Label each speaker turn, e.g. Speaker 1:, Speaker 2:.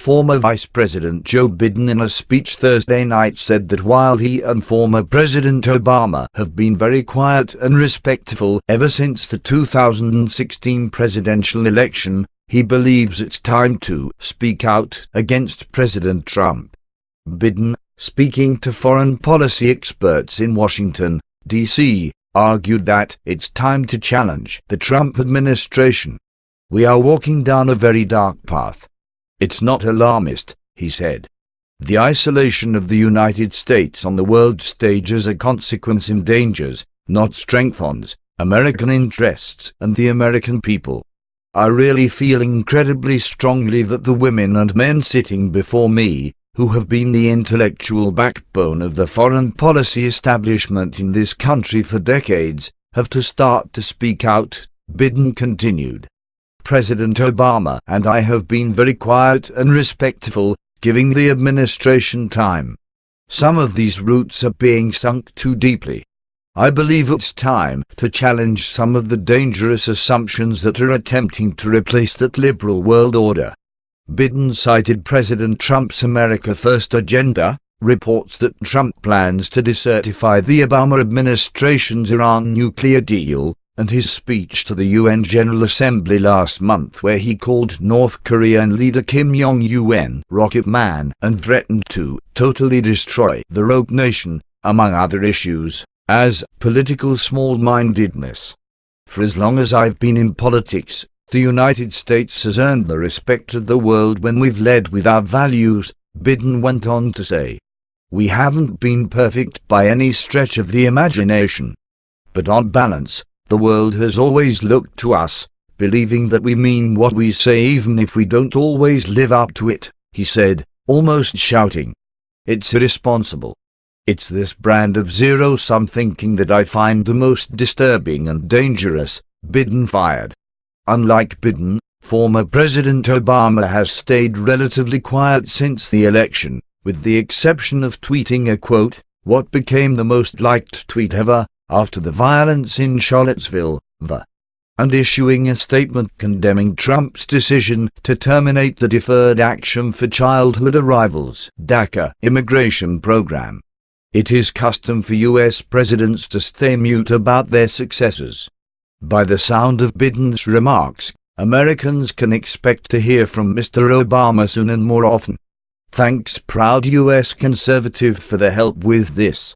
Speaker 1: Former Vice President Joe Biden in a speech Thursday night said that while he and former President Obama have been very quiet and respectful ever since the 2016 presidential election, he believes it's time to speak out against President Trump. Biden, speaking to foreign policy experts in Washington, D.C., argued that it's time to challenge the Trump administration. "We are walking down a very dark path. It's not alarmist," he said. "The isolation of the United States on the world stage as a consequence endangers, not strengthens, American interests and the American people. I really feel incredibly strongly that the women and men sitting before me, who have been the intellectual backbone of the foreign policy establishment in this country for decades, have to start to speak out," Biden continued. "President Obama and I have been very quiet and respectful, giving the administration time. Some of these roots are being sunk too deeply. I believe it's time to challenge some of the dangerous assumptions that are attempting to replace that liberal world order." Biden cited President Trump's America First agenda, reports that Trump plans to decertify the Obama administration's Iran nuclear deal, and his speech to the UN General Assembly last month where he called North Korean leader Kim Jong-un Rocket Man and threatened to totally destroy the rogue nation, among other issues, as political small-mindedness. "For as long as I've been in politics, the United States has earned the respect of the world when we've led with our values," Biden went on to say. "We haven't been perfect by any stretch of the imagination. But on balance, the world has always looked to us, believing that we mean what we say even if we don't always live up to it," he said, almost shouting. "It's irresponsible. It's this brand of zero-sum thinking that I find the most disturbing and dangerous," Biden fired. Unlike Biden, former President Obama has stayed relatively quiet since the election, with the exception of tweeting a quote, "what became the most liked tweet ever," after the violence in Charlottesville, and issuing a statement condemning Trump's decision to terminate the Deferred Action for Childhood Arrivals (DACA) immigration program. It is custom for U.S. presidents to stay mute about their successors. By the sound of Biden's remarks, Americans can expect to hear from Mr. Obama soon and more often. Thanks, proud U.S. conservative, for the help with this.